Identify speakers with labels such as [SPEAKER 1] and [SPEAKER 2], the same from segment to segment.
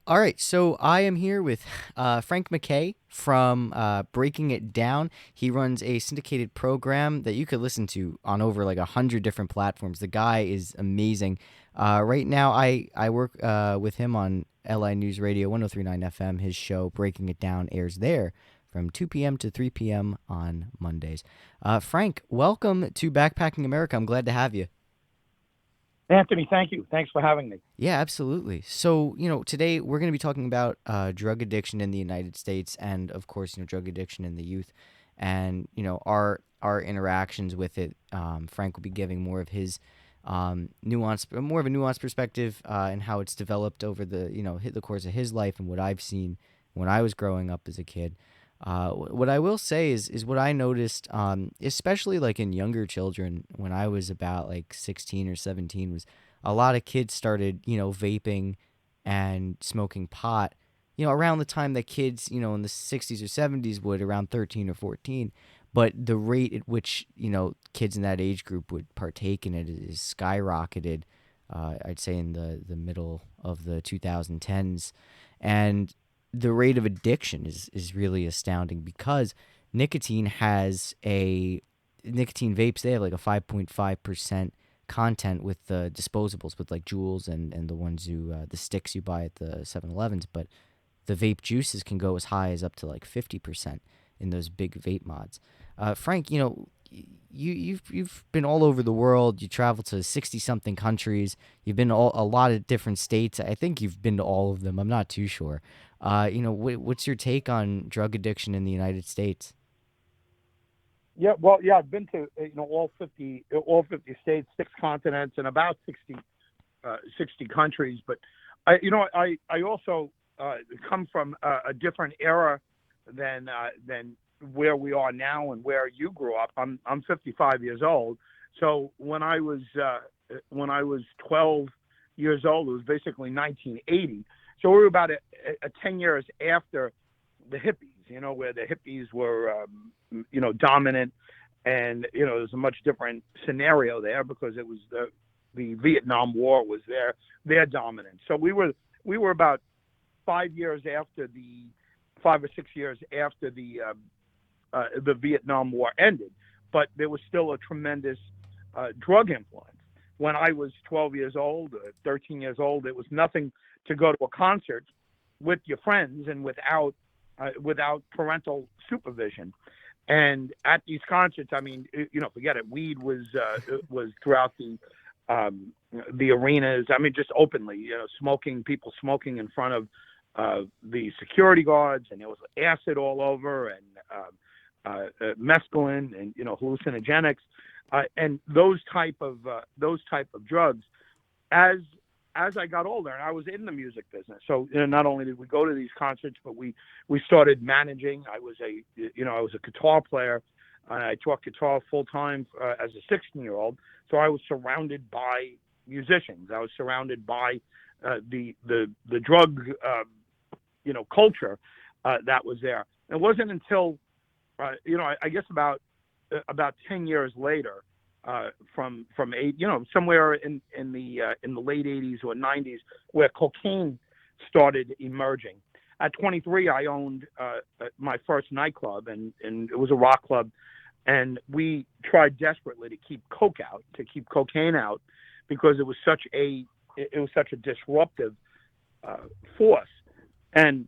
[SPEAKER 1] All right, so I am here with Frank MacKay from Breaking It Down. He runs a syndicated program that you could listen to on over like 100 different platforms. The guy is amazing. Right now, I work with him on LI News Radio 1039 FM. His show, Breaking It Down, airs there from 2 p.m. to 3 p.m. on Mondays. Frank, welcome to Backpacking America. I'm glad to have you.
[SPEAKER 2] Anthony, thank you. Thanks for having me.
[SPEAKER 1] Yeah, absolutely. So, today we're going to be talking about drug addiction in the United States and, of course, drug addiction in the youth and, our interactions with it. Frank will be giving more of his more of a nuanced perspective and how it's developed over the course of his life and what I've seen when I was growing up as a kid. What I will say is what I noticed, especially like in younger children when I was about like 16 or 17, was a lot of kids started, vaping and smoking pot, around the time that kids, in the 60s or 70s would, around 13 or 14. But the rate at which, kids in that age group would partake in it is skyrocketed, I'd say in the middle of the 2010s. And the rate of addiction is really astounding because nicotine has a nicotine vapes, they have like a 5.5% content with the disposables with like Juuls and the ones the sticks you buy at the 7-Elevens, but the vape juices can go as high as up to like 50% in those big vape mods. Frank, you've been all over the world. You traveled to 60 something countries. You've been to a lot of different states. I think you've been to all of them. I'm not too sure. What's your take on drug addiction in the United States?
[SPEAKER 2] Yeah, well, yeah, I've been to all 50 states, six continents, and about 60 countries. But I also come from a different era than where we are now and where you grew up. I'm 55 years old, so when I was 12 years old, it was basically 1980. So we were about a 10 years after the hippies. Where the hippies were dominant, and there's a much different scenario there because it was the Vietnam War was their dominance. So we were about 5 years after the 5 or 6 years after the Vietnam War ended, but there was still a tremendous drug influence. When I was 12 years old, 13 years old, it was nothing to go to a concert with your friends and without parental supervision. And at these concerts, I mean, forget it. Weed was throughout the arenas. I mean, just openly, people smoking in front of the security guards, and there was acid all over, and mescaline, and hallucinogenics, and those type of drugs. As I got older, and I was in the music business, so not only did we go to these concerts, but we started managing. I was a guitar player. I taught guitar full time as a 16-year-old. So I was surrounded by musicians. I was surrounded by the drug culture that was there. It wasn't until I guess about 10 years later, from eight, somewhere in the late 80s or 90s, where cocaine started emerging. At 23, I owned my first nightclub, and it was a rock club, and we tried desperately to keep cocaine out, because it was such a disruptive force, and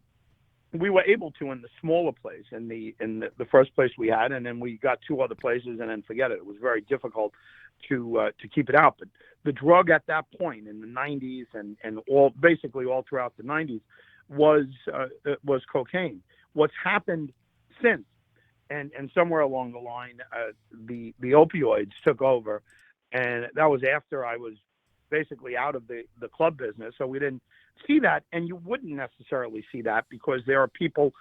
[SPEAKER 2] we were able to in the smaller place, in the first place we had, and then we got two other places, and then forget it. It was very difficult to keep it out. But the drug at that point in the 90s, and basically all throughout the 90s, was cocaine. What's happened since, and somewhere along the line, the opioids took over, and that was after I was basically out of the club business. So we didn't see that, and you wouldn't necessarily see that because there are people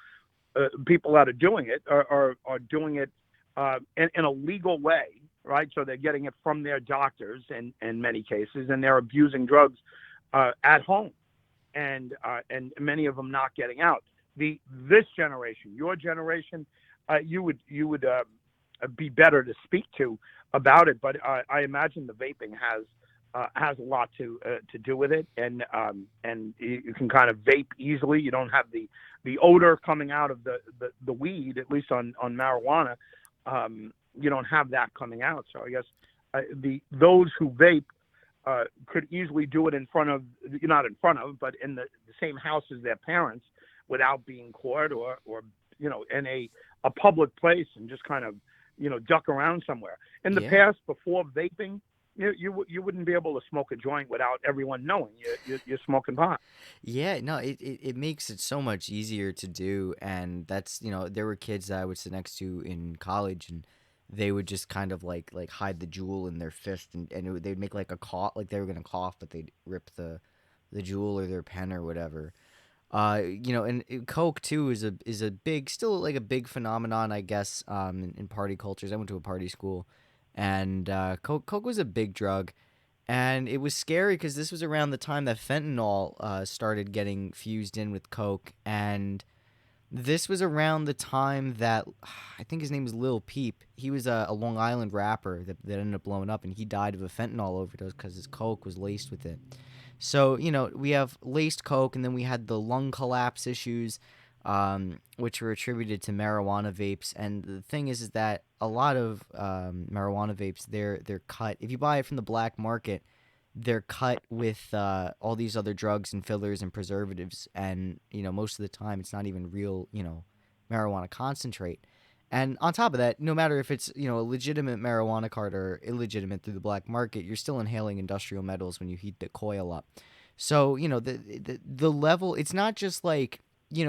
[SPEAKER 2] that are doing it are doing it in a legal way, right? So they're getting it from their doctors in many cases, and they're abusing drugs at home, and many of them not getting out. This generation, your generation, you would be better to speak to about it, but I imagine the vaping has has a lot to do with it, and you can kind of vape easily. You don't have the odor coming out of the weed, at least on marijuana. You don't have that coming out. So I guess those who vape could easily do it in front of, not in front of, but in the same house as their parents without being caught, or in a public place, and just kind of duck around somewhere. In the
[SPEAKER 1] Yeah.
[SPEAKER 2] past, before vaping, you wouldn't be able to smoke a joint without everyone knowing you're smoking pot.
[SPEAKER 1] Yeah, no, it makes it so much easier to do. And that's, there were kids that I would sit next to in college, and they would just kind of like hide the jewel in their fist, and they'd make like a cough, like they were gonna cough, but they'd rip the jewel or their pen or whatever. And Coke too is a big, still like a big phenomenon, I guess, in party cultures. I went to a party school, and Coke was a big drug, and it was scary because this was around the time that fentanyl started getting fused in with Coke, and this was around the time that I think his name was Lil Peep. He was a Long Island rapper that ended up blowing up, and he died of a fentanyl overdose because his Coke was laced with it. So, we have laced Coke, and then we had the lung collapse issues, which were attributed to marijuana vapes. And the thing is that a lot of marijuana vapes, they're cut. If you buy it from the black market, they're cut with all these other drugs and fillers and preservatives. And, most of the time, it's not even real, marijuana concentrate. And on top of that, no matter if it's, a legitimate marijuana card or illegitimate through the black market, you're still inhaling industrial metals when you heat the coil up. So, the level, it's not just like,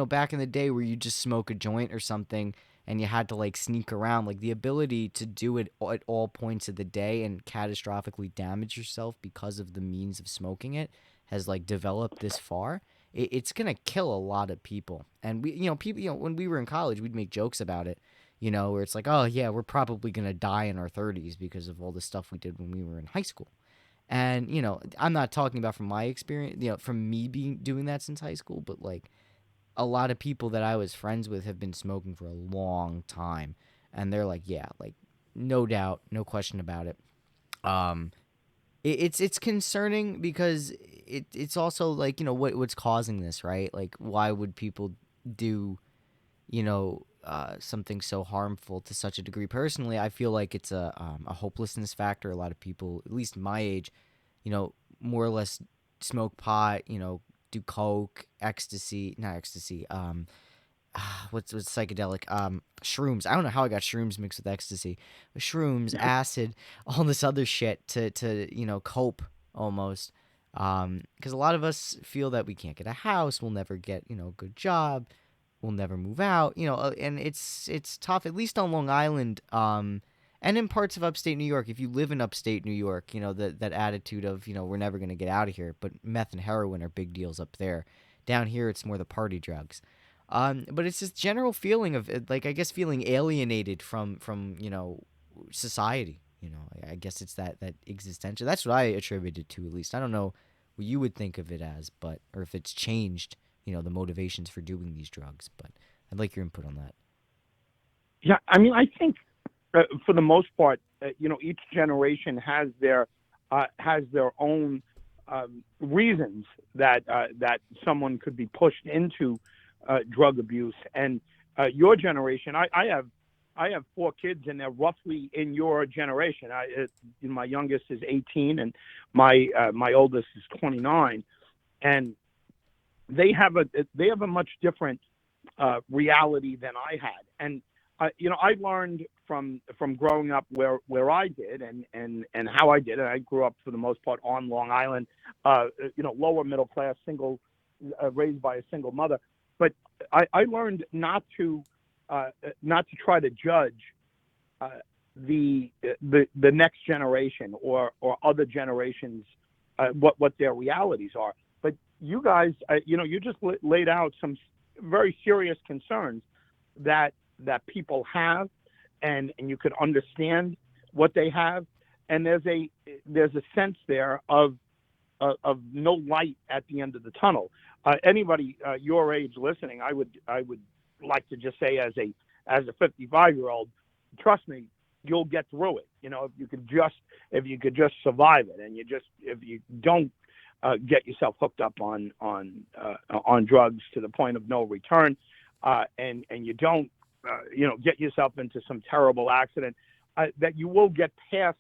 [SPEAKER 1] back in the day where you just smoke a joint or something and you had to like sneak around. Like the ability to do it at all points of the day and catastrophically damage yourself because of the means of smoking it has like developed this far. It's gonna kill a lot of people. And people, when we were in college, we'd make jokes about it, where it's like, oh yeah, we're probably gonna die in our 30s because of all the stuff we did when we were in high school. And I'm not talking about from my experience, from me being doing that since high school, but like a lot of people that I was friends with have been smoking for a long time, and they're like, yeah, like no doubt, no question about it. Um, it's concerning because it's also like what's causing this, right? Like why would people do something so harmful to such a degree? Personally, I feel like it's a hopelessness factor. A lot of people, at least my age, more or less smoke pot, do coke, ecstasy, not ecstasy, what's psychedelic, shrooms. I don't know how I got shrooms mixed with ecstasy. Shrooms, acid, all this other shit to cope almost. Because a lot of us feel that we can't get a house, we'll never get a good job, we'll never move out, and it's tough, at least on Long Island, and in parts of upstate New York. If you live in upstate New York, that attitude of we're never gonna get out of here. But meth and heroin are big deals up there. Down here, it's more the party drugs. But it's this general feeling of like, I guess, feeling alienated from society. I guess it's that existential. That's what I attribute it to, at least. I don't know what you would think of it as, but or if it's changed, the motivations for doing these drugs. But I'd like your input on that.
[SPEAKER 2] Yeah, I mean, I think for the most part, each generation has their own reasons that someone could be pushed into drug abuse. And your generation, I have four kids, and they're roughly in your generation. My youngest is 18, and my oldest is 29, and they have a much different reality than I had. And I learned from growing up where I did, and how I did it. I grew up for the most part on Long Island, lower middle class, single, raised by a single mother. But I learned not to try to judge the next generation or other generations, what their realities are. But you guys, you just laid out some very serious concerns that people have, and you could understand what they have, and there's a sense there of no light at the end of the tunnel. Anybody your age listening, I would like to just say, as a 55-year-old, trust me, you'll get through it. If you could just survive it, and if you don't get yourself hooked up on drugs to the point of no return, and you don't get yourself into some terrible accident, that you will get past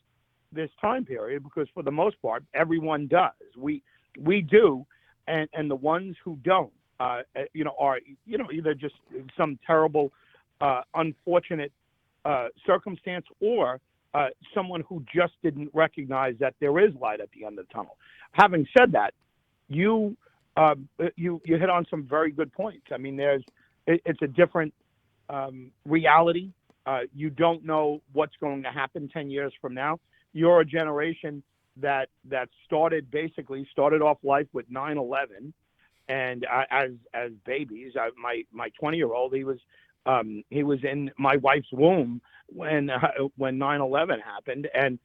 [SPEAKER 2] this time period, because for the most part everyone does. We do, and the ones who don't, are either just some terrible, unfortunate circumstance, or someone who just didn't recognize that there is light at the end of the tunnel. Having said that, you you hit on some very good points. I mean, it's a different reality. You don't know what's going to happen 10 years from now. You're a generation that started off life with 9/11, and as babies, my 20-year-old, he was in my wife's womb when 9/11 happened, and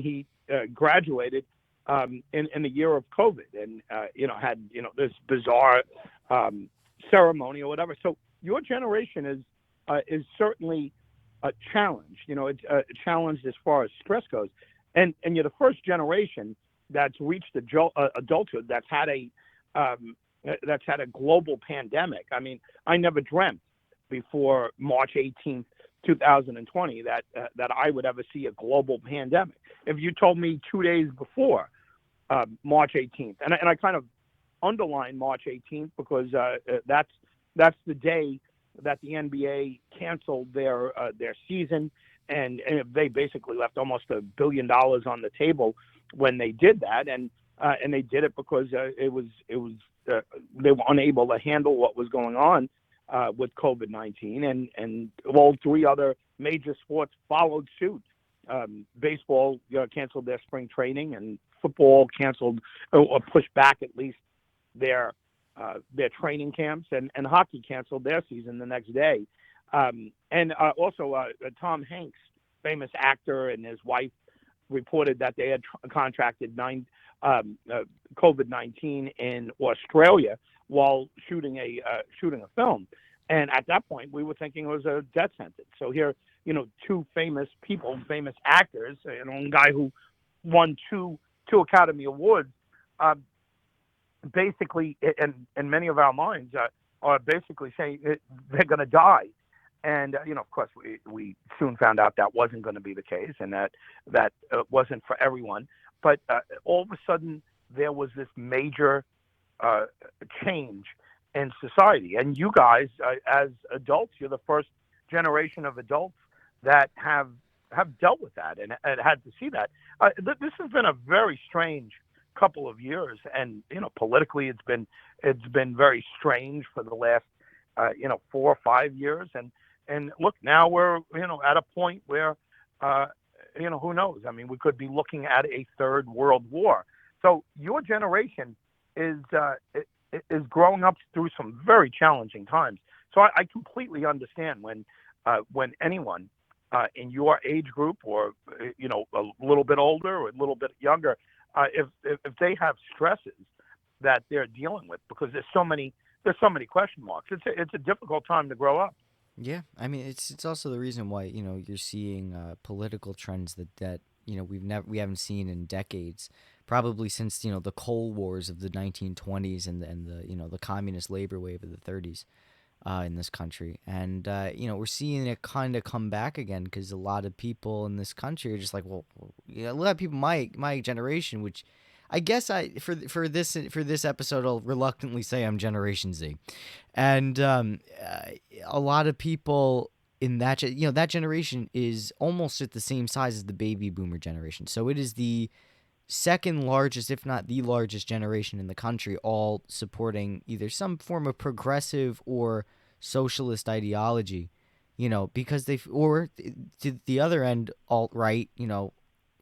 [SPEAKER 2] he graduated in the year of COVID, and had this bizarre ceremony or whatever. So your generation is certainly a challenge. It's a challenge as far as stress goes, and you're the first generation that's reached adulthood that's had a global pandemic. I mean, I never dreamt before March 18th, 2020, that I would ever see a global pandemic. If you told me 2 days before March 18th, and I kind of underline March 18th because that's the day that the NBA canceled their season, and they basically left almost $1 billion on the table when they did that, and they did it because it was they were unable to handle what was going on with COVID-19, and all three other major sports followed suit. Baseball canceled their spring training, and football canceled or pushed back at least their training camps, and hockey canceled their season the next day. And also Tom Hanks, famous actor, and his wife reported that they had contracted COVID-19 in Australia while shooting a film. And at that point, we were thinking it was a death sentence. So here, two famous people, famous actors, a guy who won two Academy Awards, basically, in many of our minds, are basically saying they're going to die. And of course, we soon found out that wasn't going to be the case, and that wasn't for everyone. But all of a sudden, there was this major change in society. And you guys, as adults, you're the first generation of adults that have dealt with that and had to see that. This has been a very strange couple of years, and politically, it's been very strange for the last 4 or 5 years. And look, now we're at a point where who knows? I mean, we could be looking at a third world war. So your generation is growing up through some very challenging times. So I completely understand when anyone in your age group, or a little bit older or a little bit younger, if they have stresses that they're dealing with, because there's so many question marks. It's a difficult time to grow up.
[SPEAKER 1] Yeah, I mean it's also the reason why you're seeing political trends that we haven't seen in decades, probably since the Cold Wars of the 1920s and the communist labor wave of the 30s in this country, and we're seeing it kind of come back again because a lot of people in this country are just like, well, a lot of people my generation, which I guess for this episode I'll reluctantly say I'm Generation Z, and a lot of people in that that generation is almost at the same size as the baby boomer generation. So it is the second largest, if not the largest generation in the country, all supporting either some form of progressive or socialist ideology. Because or to the other end, alt-right,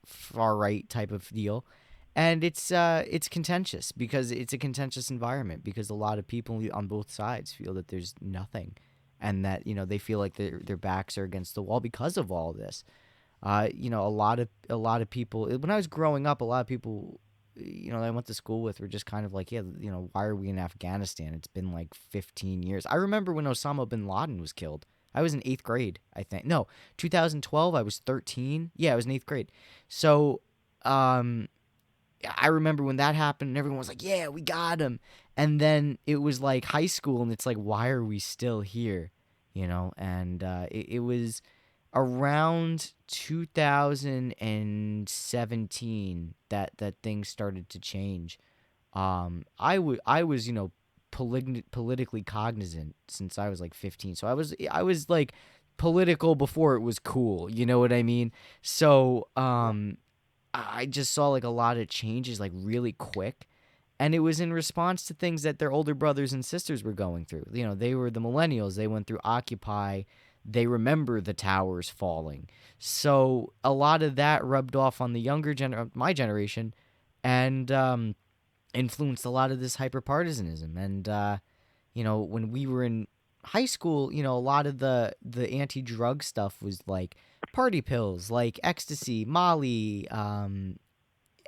[SPEAKER 1] far right type of deal. And it's contentious because it's a contentious environment, because a lot of people on both sides feel that there's nothing, and that they feel like their backs are against the wall because of all of this. A lot of people, when I was growing up, a lot of people that I went to school with were just kind of like, yeah, why are we in Afghanistan? It's been like 15 years. I remember when Osama bin Laden was killed. I was in 8th grade, I think. No, 2012, I was 13. Yeah, I was in 8th grade. So, um, I remember when that happened and everyone was like, yeah, we got him. And then it was like high school and it's like, why are we still here? And it was around 2017 that things started to change. I was politically cognizant since I was like 15, so I was like political before it was cool. You know what I mean? So I just saw like a lot of changes like really quick. And it was in response to things that their older brothers and sisters were going through. They were the millennials. They went through Occupy. They remember the towers falling. So a lot of that rubbed off on the my generation, and influenced a lot of this hyperpartisanism. And when we were in high school, a lot of the anti-drug stuff was like party pills, like ecstasy, Molly,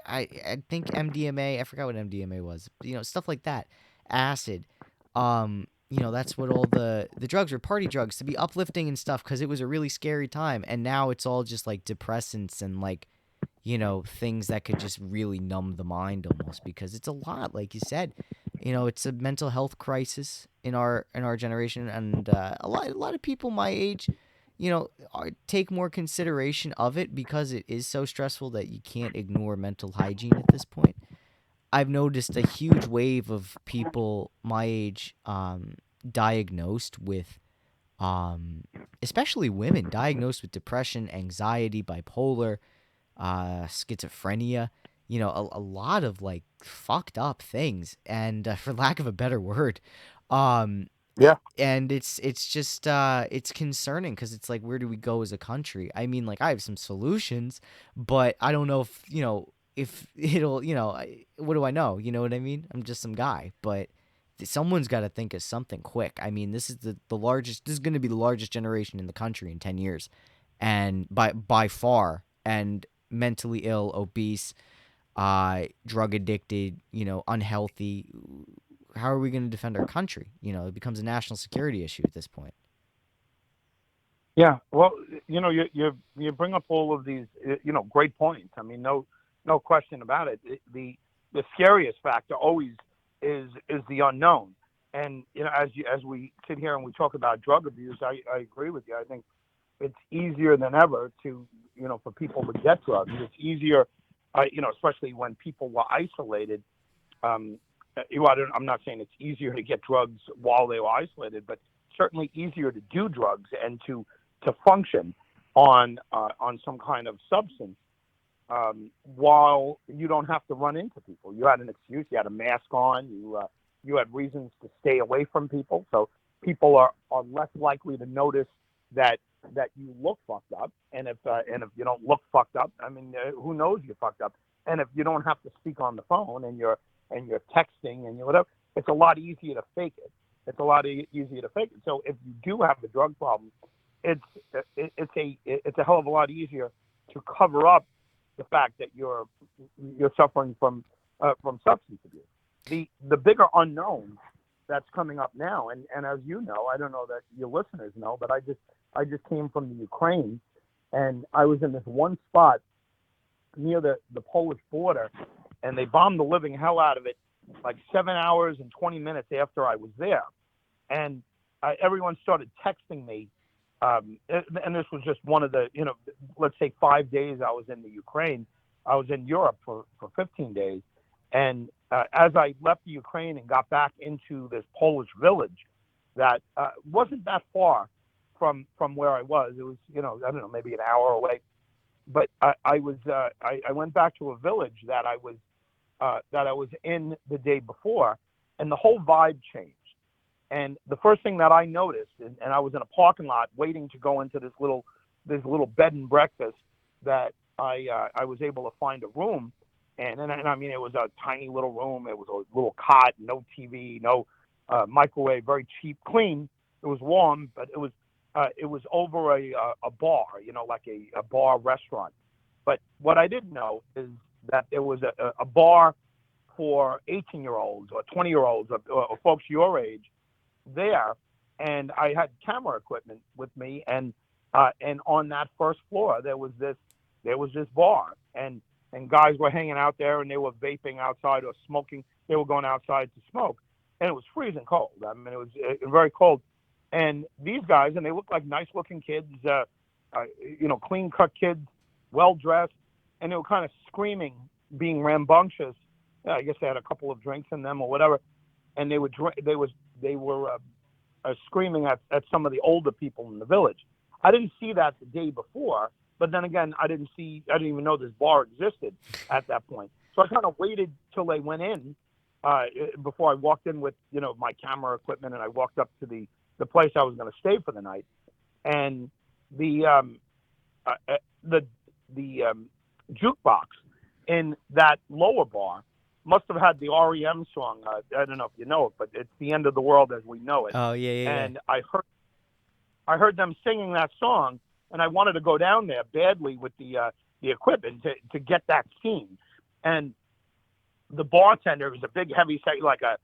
[SPEAKER 1] I think MDMA. I forgot what MDMA was. Stuff like that, acid. That's what all the drugs were, party drugs, to be uplifting and stuff, because it was a really scary time. And now it's all just like depressants and like things that could just really numb the mind almost, because it's a lot, like you said. It's a mental health crisis in our generation, and a lot of people my age, take more consideration of it because it is so stressful that you can't ignore mental hygiene at this point. I've noticed a huge wave of people my age diagnosed with, um, especially women, diagnosed with depression, anxiety, bipolar, schizophrenia, a lot of like fucked up things. And for lack of a better word, um,
[SPEAKER 2] Yeah.
[SPEAKER 1] and it's just it's concerning, because it's like, where do we go as a country? I mean, like, I have some solutions, but I don't know if it'll, what do I know? You know what I mean? I'm just some guy, but someone's got to think of something quick. I mean, this is the largest. This is going to be the largest generation in the country in 10 years, and by far. And mentally ill, obese, drug addicted, unhealthy. How are we going to defend our country? It becomes a national security issue at this point.
[SPEAKER 2] Yeah. Well, you bring up all of these great points. I mean, no question about it. The scariest factor always is the unknown. And as we sit here and we talk about drug abuse, I agree with you. I think it's easier than ever to for people to get drugs. It's easier, especially when people were isolated. Um, I'm not saying it's easier to get drugs while they were isolated, but certainly easier to do drugs and to function on some kind of substance while you don't have to run into people. You had an excuse. You had a mask on. You had reasons to stay away from people, so people are less likely to notice that you look fucked up. And if you don't look fucked up, I mean, who knows you're fucked up? And if you don't have to speak on the phone and you're texting and you whatever, it's a lot easier to fake it. It's a lot easier to fake it. So if you do have a drug problem, it's a hell of a lot easier to cover up the fact that you're suffering from substance abuse. The bigger unknown that's coming up now, and as you know, I don't know that your listeners know, but I just came from the Ukraine, and I was in this one spot near the Polish border, and they bombed the living hell out of it like 7 hours and 20 minutes after I was there, and everyone started texting me. And this was just one of the, let's say 5 days I was in the Ukraine. I was in Europe for 15 days. And as I left the Ukraine and got back into this Polish village that wasn't that far from where I was, it was, I don't know, maybe an hour away. But I went back to a village that I was in the day before, and the whole vibe changed. And the first thing that I noticed, and I was in a parking lot waiting to go into this little bed and breakfast that I was able to find a room, and I mean, it was a tiny little room. It was a little cot, no TV, no microwave, very cheap, clean. It was warm, but it was over a bar, like a bar restaurant. But what I didn't know is that it was a bar for 18-year-olds or 20-year-olds or folks your age there, and I had camera equipment with me, and on that first floor there was this bar, and guys were hanging out there, and they were vaping outside or smoking. They were going outside to smoke, and it was freezing cold. I mean, it was very cold. And these guys, and they looked like nice looking kids, clean cut kids, well dressed, and they were kind of screaming, being rambunctious. I guess they had a couple of drinks in them or whatever, and they were screaming at some of the older people in the village. I didn't see that the day before, but then again, I didn't even know this bar existed at that point. So I kind of waited till they went in before I walked in with my camera equipment, and I walked up to the place I was going to stay for the night, and the jukebox in that lower bar must have had the REM song. I don't know if you know it, but it's "The End of the World as We Know It."
[SPEAKER 1] Oh, yeah, yeah, yeah.
[SPEAKER 2] And I heard them singing that song, and I wanted to go down there badly with the equipment to get that scene. And the bartender was a big, heavy set, like a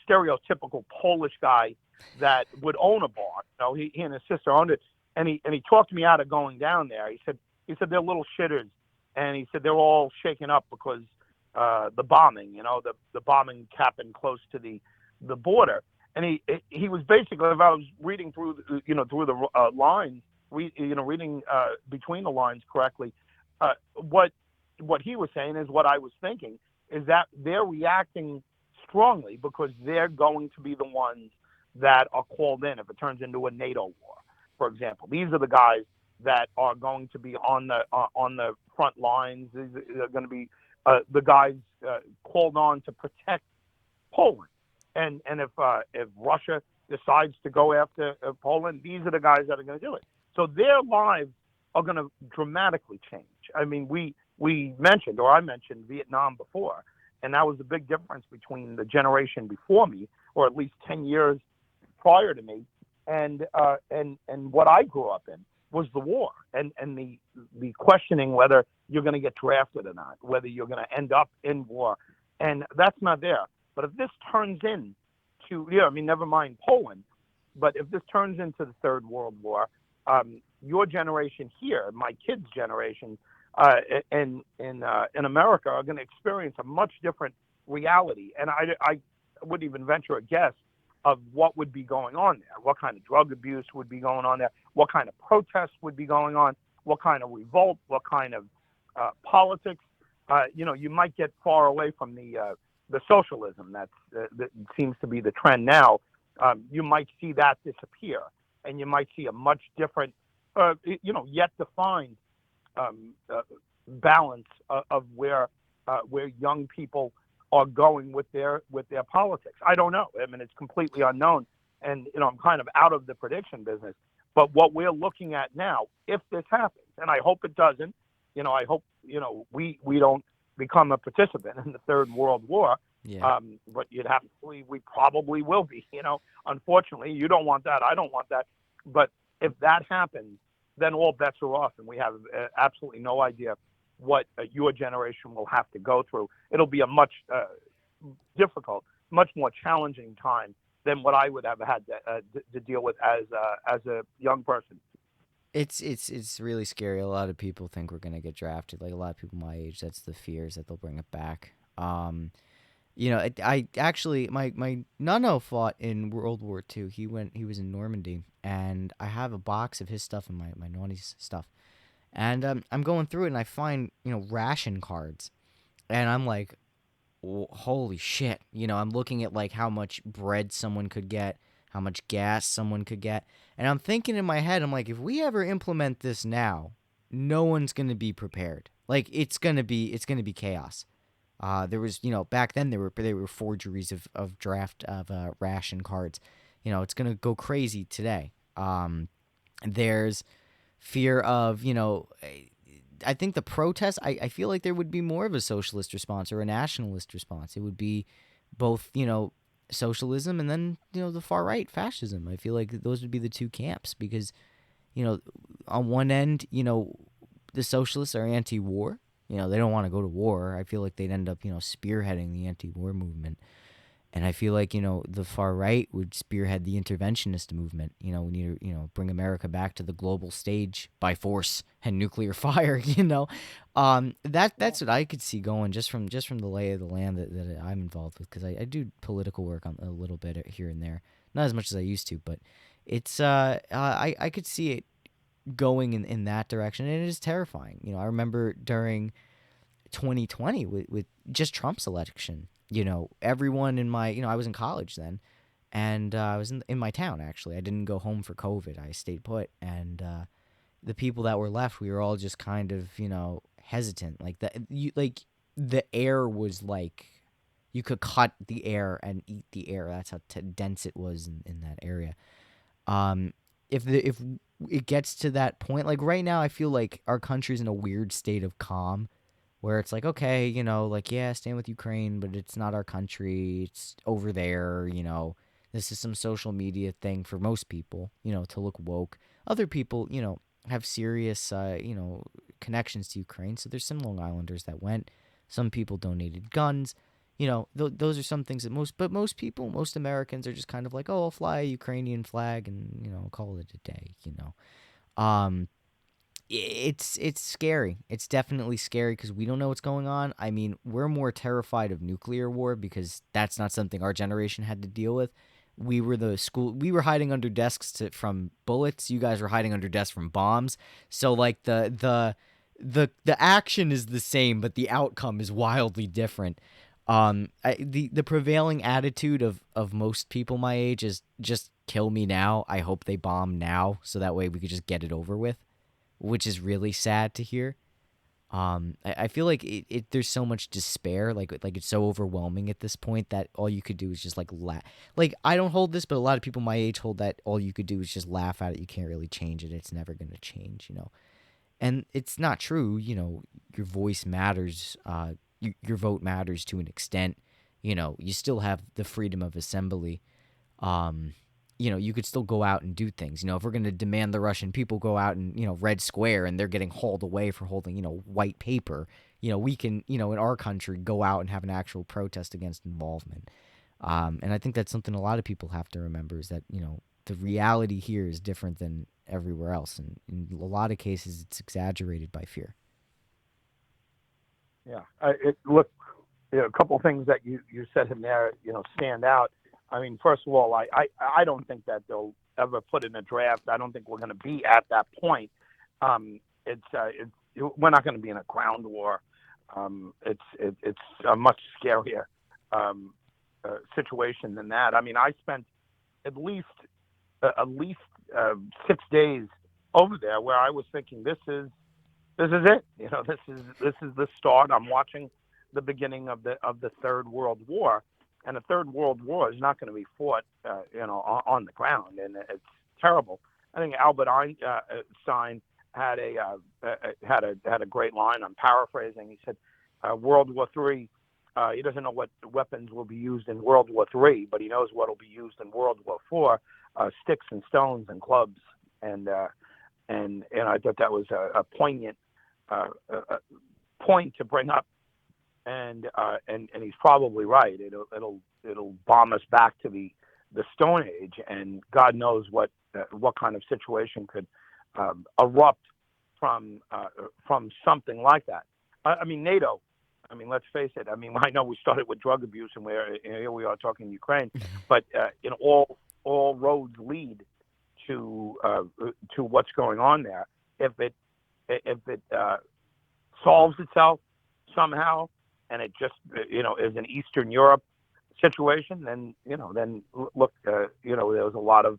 [SPEAKER 2] stereotypical Polish guy that would own a bar. He and his sister owned it, and he talked me out of going down there. He said they're little shitters, and he said they're all shaken up because the bombing, the bombing happened close to the border. And he was basically, if I was reading through the lines, reading between the lines correctly, what he was saying is what I was thinking, is that they're reacting strongly because they're going to be the ones that are called in if it turns into a NATO war, for example. These are the guys that are going to be on the front lines. These are going to be the guys called on to protect Poland. And if Russia decides to go after Poland, these are the guys that are going to do it. So their lives are going to dramatically change. I mean, I mentioned Vietnam before, and that was the big difference between the generation before me, or at least 10 years prior to me, and what I grew up in was the war, and the questioning whether you're going to get drafted or not, whether you're going to end up in war, and that's not there. But if this turns into, never mind Poland, but if this turns into the Third World War, your generation here, my kids' generation, in America are going to experience a much different reality. And I wouldn't even venture a guess of what would be going on there, what kind of drug abuse would be going on there, what kind of protests would be going on, what kind of revolt, what kind of politics. You might get far away from the socialism that seems to be the trend now. You might see that disappear, and you might see a much different, yet defined balance of where young people are going with their politics. I don't know. I mean, it's completely unknown, and I'm kind of out of the prediction business. But what we're looking at now, if this happens, and I hope it doesn't, I hope we don't become a participant in the Third World War.
[SPEAKER 1] Yeah.
[SPEAKER 2] But you'd have to believe we probably will be. Unfortunately, you don't want that. I don't want that. But if that happens, then all bets are off, and we have absolutely no idea what your generation will have to go through. It'll be a much difficult, much more challenging time than what I would have had to deal with as a young person.
[SPEAKER 1] It's really scary. A lot of people think we're gonna get drafted. Like a lot of people my age, that's the fears that they'll bring it back. I actually my nonno fought in World War II. He was in Normandy, and I have a box of his stuff and my naughty's stuff. And I'm going through it, and I find ration cards, and I'm like, holy shit! I'm looking at like how much bread someone could get, how much gas someone could get, and I'm thinking in my head, I'm like, if we ever implement this now, no one's gonna be prepared. Like it's gonna be chaos. There was back then there were forgeries of draft of ration cards. It's gonna go crazy today. There's fear of I think the protests, I feel like there would be more of a socialist response or a nationalist response. It would be both socialism and then the far right fascism. I feel like those would be the two camps because on one end the socialists are anti-war. They don't want to go to war. I feel like they'd end up spearheading the anti-war movement. And I feel like, the far right would spearhead the interventionist movement. We need to, bring America back to the global stage by force and nuclear fire, that's what I could see going just from the lay of the land that I'm involved with, because I do political work on a little bit here and there. Not as much as I used to, but it's I could see it going in that direction, and it is terrifying. I remember during 2020 with just Trump's election. Everyone in my, I was in college then, and I was in my town actually. I didn't go home for COVID. I stayed put, and the people that were left, we were all just kind of, hesitant. The air was like you could cut the air and eat the air. That's how dense it was in that area. Um, if it gets to that point, like right now, I feel like our country's in a weird state of calm where it's like, okay, like, yeah, stand with Ukraine, but it's not our country. It's over there, This is some social media thing for most people, to look woke. Other people, have serious, connections to Ukraine. So there's some Long Islanders that went. Some people donated guns. Those are some things that most people, most Americans are just kind of like, oh, I'll fly a Ukrainian flag and, call it a day. Um, it's scary. It's definitely scary because we don't know what's going on. I mean, we're more terrified of nuclear war because that's not something our generation had to deal with. We were hiding under desks from bullets. You guys were hiding under desks from bombs. So like the action is the same, but the outcome is wildly different. The prevailing attitude of most people my age is just kill me now. I hope they bomb now, so that way we could just get it over with, which is really sad to hear. I feel like there's so much despair, like it's so overwhelming at this point that all you could do is just like laugh. Like I don't hold this, but a lot of people my age hold that all you could do is just laugh at it. You can't really change it. It's never gonna change. And it's not true. Your voice matters. Your vote matters to an extent. You still have the freedom of assembly. Um, you could still go out and do things. If we're going to demand the Russian people go out and, Red Square and they're getting hauled away for holding, white paper, we can, in our country, go out and have an actual protest against involvement. And I think that's something a lot of people have to remember is that, the reality here is different than everywhere else. And in a lot of cases, it's exaggerated by fear.
[SPEAKER 2] Yeah. Look, a couple of things that you said in there, stand out. I mean, first of all, I don't think that they'll ever put in a draft. I don't think we're going to be at that point. We're not going to be in a ground war. It's a much scarier situation than that. I mean, I spent at least 6 days over there where I was thinking this is it. This is the start. I'm watching the beginning of the Third World War. And the Third World War is not going to be fought, on the ground, and it's terrible. I think Albert Einstein had a great line. I'm paraphrasing. He said, "World War III. He doesn't know what weapons will be used in World War III, but he knows what will be used in World War IV: sticks and stones and clubs." And I thought that was a poignant point to bring up. And he's probably right. It'll bomb us back to the Stone Age, and God knows what kind of situation could erupt from something like that. I mean, NATO. I mean, let's face it. I mean, I know we started with drug abuse, and here we are talking Ukraine, but all roads lead to what's going on there. If it solves itself somehow, and it just is an Eastern Europe situation, then look, there was a lot of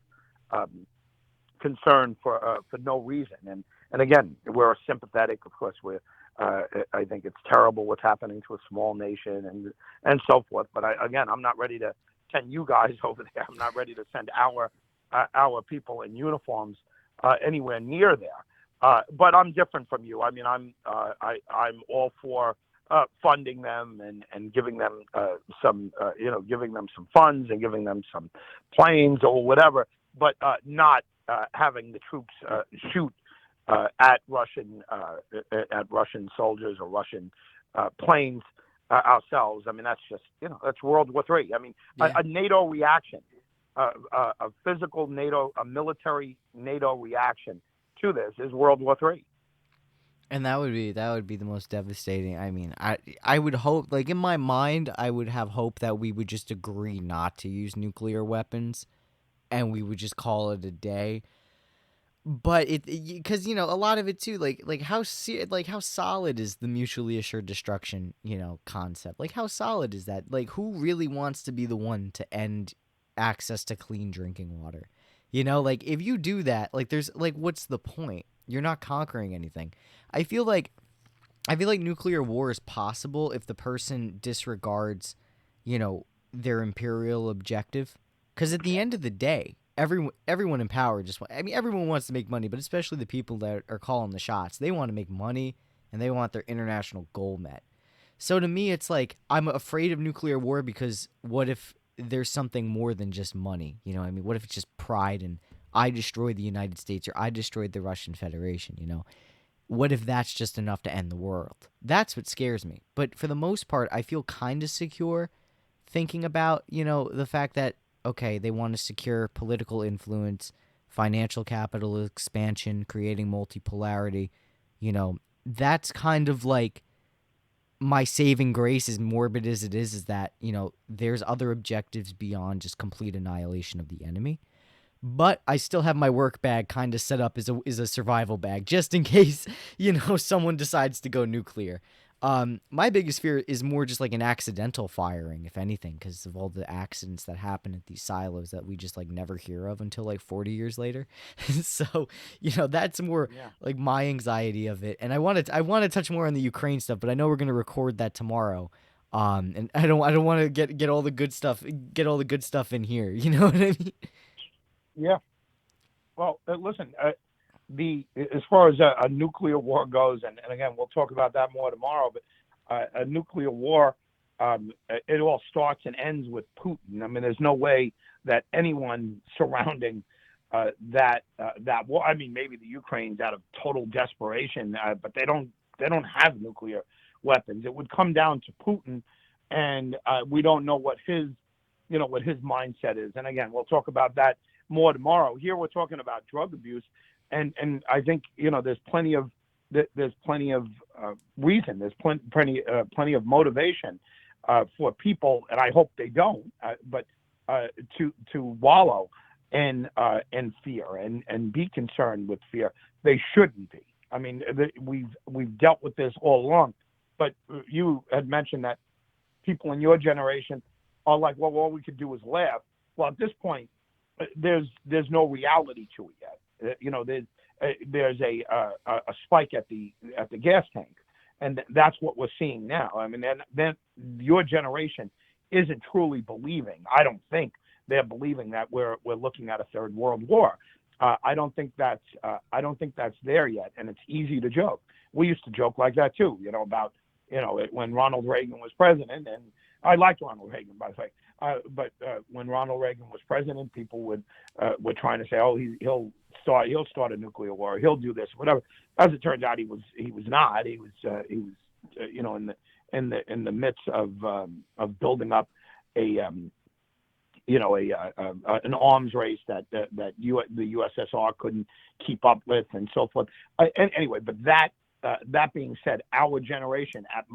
[SPEAKER 2] concern for no reason, and again, we're sympathetic, of course. I think it's terrible what's happening to a small nation and so forth. But I'm not ready to send you guys over there. I'm not ready to send our people in uniforms anywhere near there. But I'm different from you. I mean, I'm all for funding them and giving them giving them some funds and giving them some planes or whatever, but not having the troops shoot at Russian soldiers or Russian planes ourselves. I mean, that's just, that's World War III. I mean,
[SPEAKER 1] Yeah.
[SPEAKER 2] a NATO reaction, a physical NATO, a military NATO reaction to this is World War III.
[SPEAKER 1] And that would be the most devastating. I mean, I would hope, like, in my mind, I would have hope that we would just agree not to use nuclear weapons and we would just call it a day. But because a lot of it too, like how solid is the mutually assured destruction, concept? Like, how solid is that? Like, who really wants to be the one to end access to clean drinking water? Like, if you do that, like, there's like, what's the point? You're not conquering anything. I feel like I feel like nuclear war is possible if the person disregards, you know, their imperial objective. Because at the end of the day, everyone in power I mean, everyone wants to make money, but especially the people that are calling the shots. They want to make money and they want their international goal met. So to me, it's like I'm afraid of nuclear war because what if there's something more than just money? You know what I mean? What if it's just pride and I destroyed the United States or I destroyed the Russian Federation, what if that's just enough to end the world? That's what scares me. But for the most part, I feel kind of secure thinking about, the fact that, okay, they want to secure political influence, financial capital expansion, creating multipolarity. That's kind of like my saving grace, as morbid as it is that, there's other objectives beyond just complete annihilation of the enemy. But I still have my work bag kind of set up as a survival bag just in case someone decides to go nuclear. My biggest fear is more just like an accidental firing, if anything, because of all the accidents that happen at these silos that we just like never hear of until like 40 years later. So that's more
[SPEAKER 2] Yeah.
[SPEAKER 1] like my anxiety of it. And I want to touch more on the Ukraine stuff, but I know we're gonna record that tomorrow. And I don't want to get all the good stuff in here. You know what I mean?
[SPEAKER 2] Yeah. Well, listen, the as far as a nuclear war goes, and again, we'll talk about that more tomorrow. But a nuclear war, it all starts and ends with Putin. I mean, there's no way that anyone surrounding that war. I mean, maybe the Ukraine's out of total desperation, but they don't have nuclear weapons. It would come down to Putin, and we don't know what his mindset is. And again, we'll talk about that more tomorrow. Here we're talking about drug abuse, and I think there's plenty of reason, there's plenty of motivation for people, and I hope they don't, but to wallow in fear and be concerned with fear. They shouldn't be. I mean, we've dealt with this all along, but you had mentioned that people in your generation are like, well, all we could do is laugh. Well, at this point, there's no reality to it yet. There's a spike at the gas tank, and that's what we're seeing now. I mean, then your generation isn't truly believing. I don't think they're believing that we're looking at a third world war. I don't think that's there yet, and it's easy to joke. We used to joke like that too, about when Ronald Reagan was president, and I liked Ronald Reagan, by the way. But when Ronald Reagan was president, people were trying to say, "Oh, he'll start a nuclear war. He'll do this, whatever." As it turns out, he was not. He was in the midst of building up a an arms race that the USSR couldn't keep up with, and so forth. Anyway, but that being said, our generation, at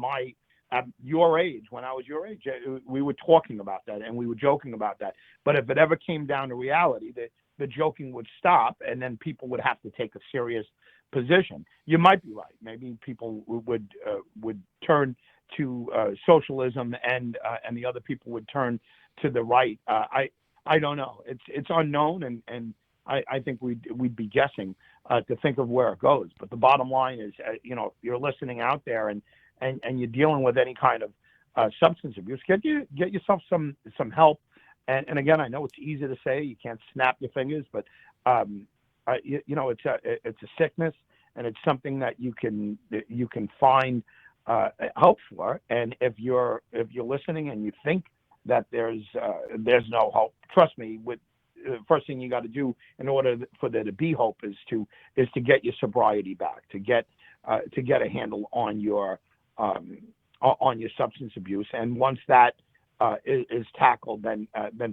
[SPEAKER 2] your age, when I was your age, we were talking about that and we were joking about that. But if it ever came down to reality, the joking would stop, and then people would have to take a serious position. You might be right. Maybe people would turn to socialism, and the other people would turn to the right. I don't know. It's unknown, and I think we'd be guessing to think of where it goes. But the bottom line is, if you're listening out there and you're dealing with any kind of substance abuse, get yourself some help. And again, I know it's easy to say, you can't snap your fingers, but it's a sickness, and it's something that you can find help for. And if you're listening and you think that there's no hope, trust me. The first thing you got to do in order for there to be hope is to get your sobriety back, to get a handle on your on your substance abuse. And once that is tackled, then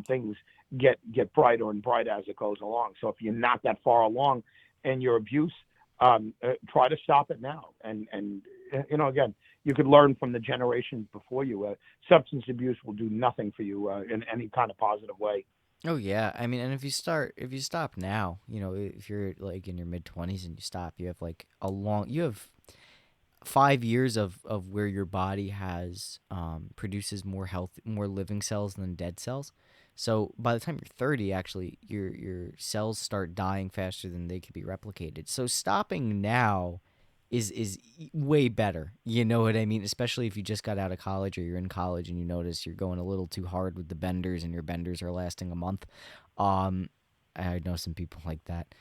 [SPEAKER 2] things get brighter and brighter as it goes along. So if you're not that far along in your abuse, try to stop it now. And again, you could learn from the generations before you. Substance abuse will do nothing for you in any kind of positive way.
[SPEAKER 1] Oh yeah, I mean, and if you stop now, if you're like in your mid 20s and you stop, you have like you have 5 years of where your body has produces more living cells than dead cells. So by the time you're 30, actually, your cells start dying faster than they could be replicated. So stopping now is way better. You know what I mean? Especially if you just got out of college or you're in college and you notice you're going a little too hard with the benders and your benders are lasting a month. Um, I know some people like that.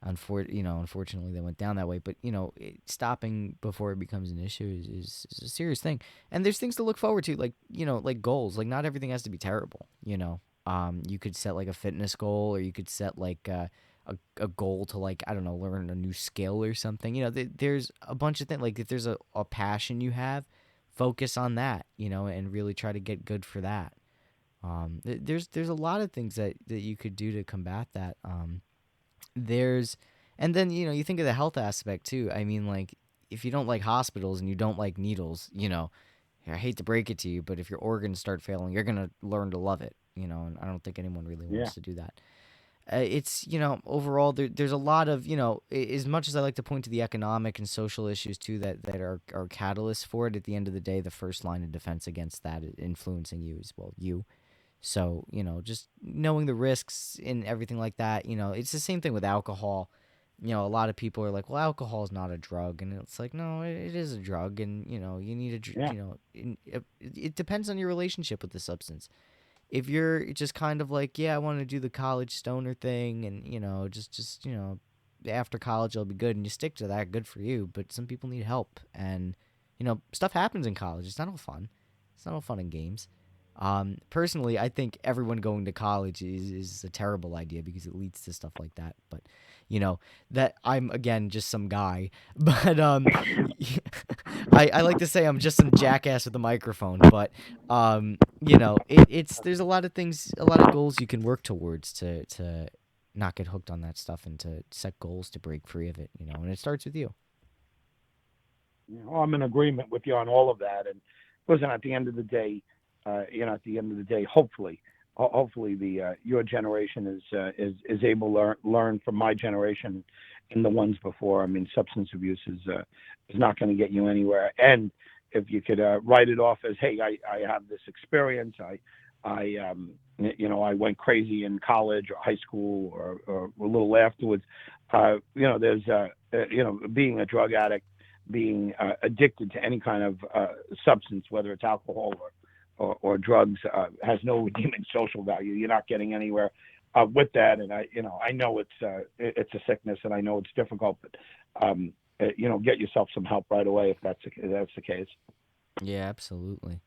[SPEAKER 1] Unfortunately, they went down that way. But stopping before it becomes an issue is a serious thing. And there's things to look forward to, like goals. Like not everything has to be terrible. You could set like a fitness goal, or you could set like a goal to, like, I don't know, learn a new skill or something. There's a bunch of things. Like if there's a passion you have, focus on that. And really try to get good for that. There's a lot of things that you could do to combat that. There's and then you think of the health aspect too. I mean, like, if you don't like hospitals and you don't like needles, I hate to break it to you, but if your organs start failing, you're gonna learn to love it. And I don't think anyone really
[SPEAKER 2] Yeah.
[SPEAKER 1] wants to do that. It's overall there's a lot of as much as I like to point to the economic and social issues too that are catalysts for it. At the end of the day, the first line of defense against that influencing you is, well, you. So, just knowing the risks and everything like that, it's the same thing with alcohol. A lot of people are like, well, alcohol is not a drug. And it's like, no, it is a drug. And, you need a,
[SPEAKER 2] Yeah.
[SPEAKER 1] it depends on your relationship with the substance. If you're just kind of like, yeah, I want to do the college stoner thing and, after college I'll be good and you stick to that, good for you. But some people need help. And, stuff happens in college. It's not all fun. It's not all fun and games. Personally, I think everyone going to college is a terrible idea because it leads to stuff like that. But, that I'm, again, just some guy. But I like to say I'm just some jackass with a microphone. But, it's there's a lot of things, a lot of goals you can work towards to not get hooked on that stuff and to set goals to break free of it, and it starts with you.
[SPEAKER 2] I'm in agreement with you on all of that. And listen, at the end of the day, hopefully the your generation is able to learn from my generation and the ones before. I mean, substance abuse is not going to get you anywhere. And if you could write it off as, hey, I have this experience, I went crazy in college or high school or a little afterwards. There's being a drug addict, being addicted to any kind of substance, whether it's alcohol or drugs, has no redeeming social value. You're not getting anywhere with that. And I know it's a sickness, and I know it's difficult, but get yourself some help right away if that's the case.
[SPEAKER 1] Yeah, absolutely.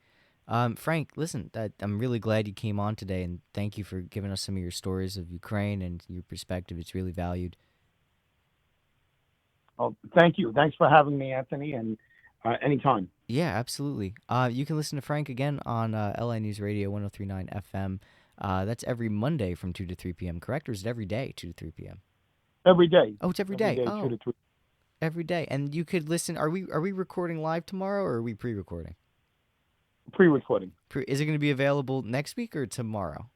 [SPEAKER 1] Frank, listen, I'm really glad you came on today, and thank you for giving us some of your stories of Ukraine and your perspective. It's really valued.
[SPEAKER 2] Well, thank you. Thanks for having me, Anthony, and anytime.
[SPEAKER 1] Yeah, absolutely. You can listen to Frank again on LI News Radio 1039 FM. That's every Monday from 2 to 3 p.m., correct? Or is it every day, 2 to 3 p.m.?
[SPEAKER 2] Every day.
[SPEAKER 1] Oh, it's every
[SPEAKER 2] Every
[SPEAKER 1] day.
[SPEAKER 2] day, two
[SPEAKER 1] Oh,
[SPEAKER 2] to three.
[SPEAKER 1] every day. And you could listen. Are we recording live tomorrow, or are we pre-recording?
[SPEAKER 2] Pre-recording.
[SPEAKER 1] Is it going to be available next week or tomorrow?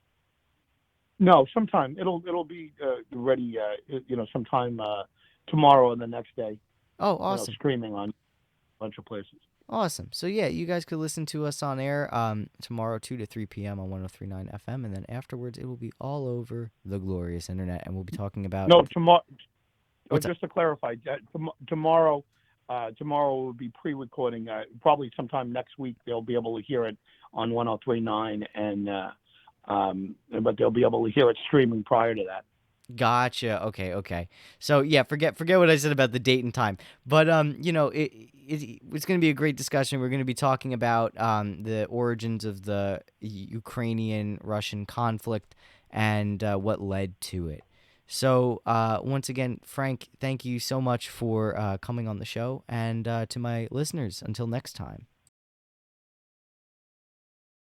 [SPEAKER 2] No, sometime it'll be ready. Sometime tomorrow and the next day.
[SPEAKER 1] Oh, awesome.
[SPEAKER 2] Streaming on a bunch of places.
[SPEAKER 1] Awesome. So yeah, you guys could listen to us on air tomorrow 2 to 3 p.m. on 1039 FM, and then afterwards it will be all over the glorious internet, and we'll be talking about
[SPEAKER 2] No, tomorrow.
[SPEAKER 1] what's up?
[SPEAKER 2] Just to clarify, tomorrow will be pre-recording. Probably sometime next week they'll be able to hear it on 1039, but they'll be able to hear it streaming prior to that.
[SPEAKER 1] Gotcha. Okay. So yeah, forget what I said about the date and time. But it's going to be a great discussion. We're going to be talking about the origins of the Ukrainian-Russian conflict and what led to it. So once again, Frank, thank you so much for coming on the show, and to my listeners, until next time.